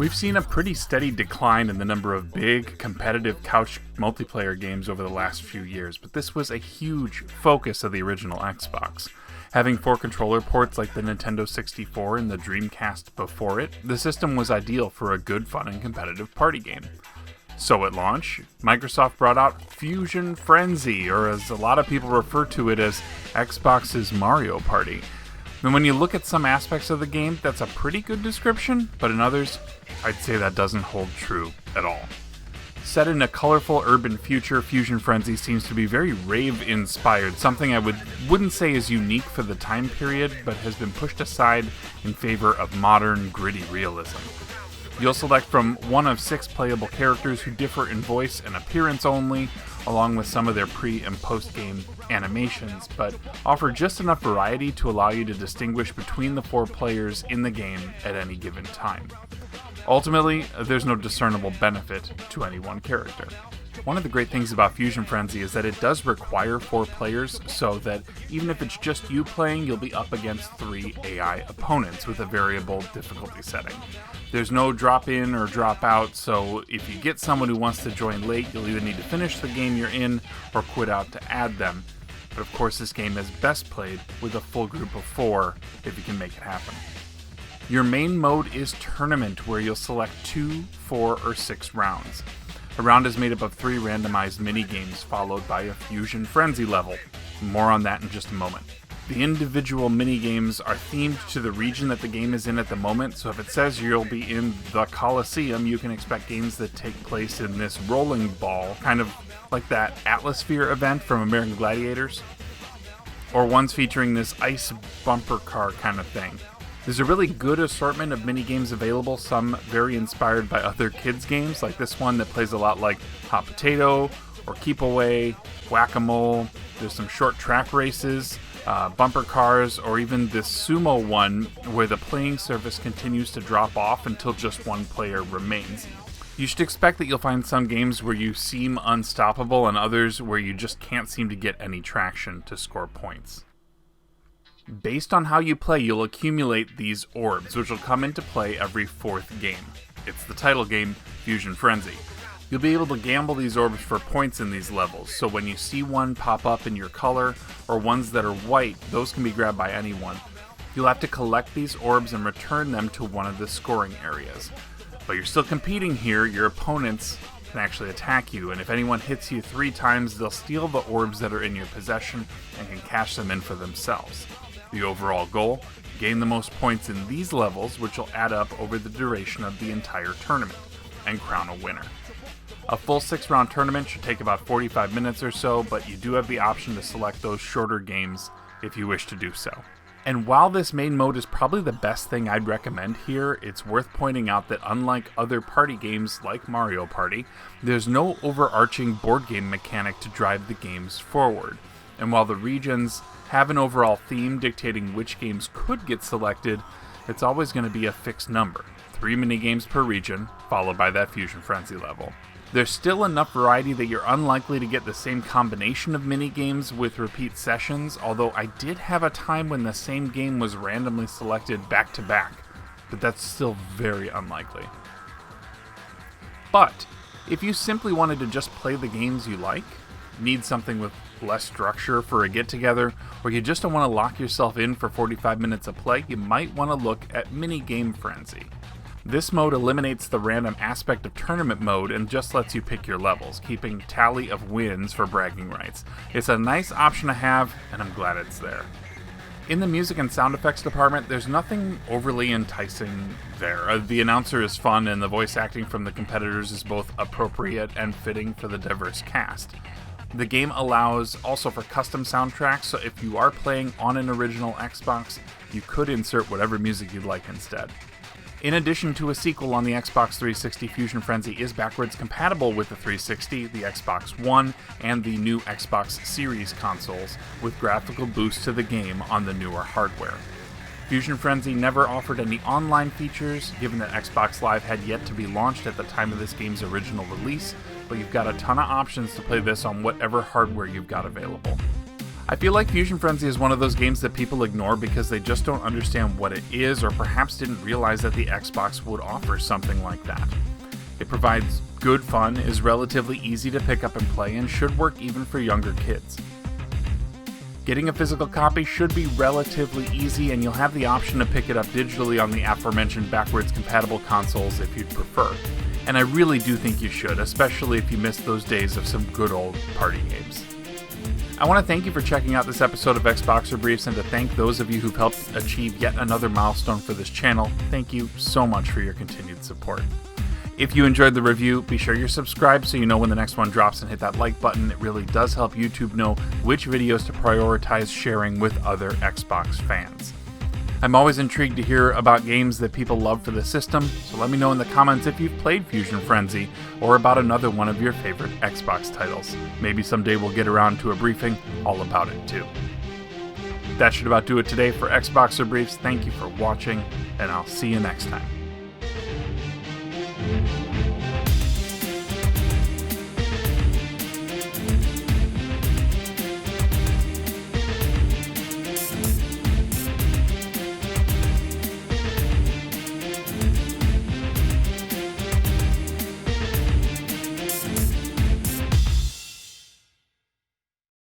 We've seen a pretty steady decline in the number of big, competitive couch multiplayer games over the last few years, but this was a huge focus of the original Xbox. Having 4 controller ports like the Nintendo 64 and the Dreamcast before it, the system was ideal for a good, fun, and competitive party game. So at launch, Microsoft brought out Fuzion Frenzy, or as a lot of people refer to it as Xbox's Mario Party. And when you look at some aspects of the game, that's a pretty good description, but in others, I'd say that doesn't hold true at all. Set in a colorful urban future, Fuzion Frenzy seems to be very rave-inspired, something I wouldn't say is unique for the time period, but has been pushed aside in favor of modern, gritty realism. You'll select from one of 6 playable characters who differ in voice and appearance only, along with some of their pre- and post-game animations, but offer just enough variety to allow you to distinguish between the 4 players in the game at any given time. Ultimately, there's no discernible benefit to any one character. One of the great things about Fuzion Frenzy is that it does require 4 players, so that even if it's just you playing, you'll be up against 3 AI opponents with a variable difficulty setting. There's no drop in or drop out, so if you get someone who wants to join late, you'll either need to finish the game you're in or quit out to add them. But of course, this game is best played with a full group of 4 if you can make it happen. Your main mode is Tournament, where you'll select 2, 4, or 6 rounds. A round is made up of 3 randomized mini-games, followed by a Fuzion Frenzy level. More on that in just a moment. The individual mini-games are themed to the region that the game is in at the moment, so if it says you'll be in the Coliseum, you can expect games that take place in this rolling ball, kind of like that Atmosphere event from American Gladiators, or ones featuring this ice bumper car kind of thing. There's a really good assortment of mini-games available, some very inspired by other kids' games, like this one that plays a lot like Hot Potato, or Keep Away, Whack-A-Mole. There's some short track races, bumper cars, or even this sumo one where the playing surface continues to drop off until just one player remains. You should expect that you'll find some games where you seem unstoppable and others where you just can't seem to get any traction to score points. Based on how you play, you'll accumulate these orbs, which will come into play every 4th game. It's the title game, Fuzion Frenzy. You'll be able to gamble these orbs for points in these levels, so when you see one pop up in your color, or ones that are white, those can be grabbed by anyone. You'll have to collect these orbs and return them to one of the scoring areas. But you're still competing here, your opponents can actually attack you, and if anyone hits you 3 times, they'll steal the orbs that are in your possession and can cash them in for themselves. The overall goal, gain the most points in these levels, which will add up over the duration of the entire tournament, and crown a winner. A full 6-round tournament should take about 45 minutes or so, but you do have the option to select those shorter games if you wish to do so. And while this main mode is probably the best thing I'd recommend here, it's worth pointing out that unlike other party games like Mario Party, there's no overarching board game mechanic to drive the games forward. And while the regions have an overall theme dictating which games could get selected, it's always going to be a fixed number, 3 minigames per region, followed by that Fuzion Frenzy level. There's still enough variety that you're unlikely to get the same combination of minigames with repeat sessions, although I did have a time when the same game was randomly selected back to back, but that's still very unlikely. But if you simply wanted to just play the games you like, need something with less structure for a get-together, or you just don't want to lock yourself in for 45 minutes of play, you might want to look at Minigame Frenzy. This mode eliminates the random aspect of tournament mode and just lets you pick your levels, keeping tally of wins for bragging rights. It's a nice option to have, and I'm glad it's there. In the music and sound effects department, there's nothing overly enticing there. The announcer is fun, and the voice acting from the competitors is both appropriate and fitting for the diverse cast. The game allows also for custom soundtracks, so if you are playing on an original Xbox, you could insert whatever music you'd like instead. In addition to a sequel on the Xbox 360, Fuzion Frenzy is backwards compatible with the 360, the Xbox One, and the new Xbox Series consoles, with graphical boosts to the game on the newer hardware. Fuzion Frenzy never offered any online features, given that Xbox Live had yet to be launched at the time of this game's original release, but you've got a ton of options to play this on whatever hardware you've got available. I feel like Fusion Frenzy is one of those games that people ignore because they just don't understand what it is, or perhaps didn't realize that the Xbox would offer something like that. It provides good fun, is relatively easy to pick up and play, and should work even for younger kids. Getting a physical copy should be relatively easy, and you'll have the option to pick it up digitally on the aforementioned backwards compatible consoles if you'd prefer. And I really do think you should, especially if you missed those days of some good old party games. I want to thank you for checking out this episode of XboxerBriefs, and to thank those of you who've helped achieve yet another milestone for this channel. Thank you so much for your continued support. If you enjoyed the review, be sure you're subscribed so you know when the next one drops, and hit that like button. It really does help YouTube know which videos to prioritize sharing with other Xbox fans. I'm always intrigued to hear about games that people love for the system, so let me know in the comments if you've played Fusion Frenzy, or about another one of your favorite Xbox titles. Maybe someday we'll get around to a briefing all about it too. That should about do it today for XboxerBriefs. Thank you for watching, and I'll see you next time.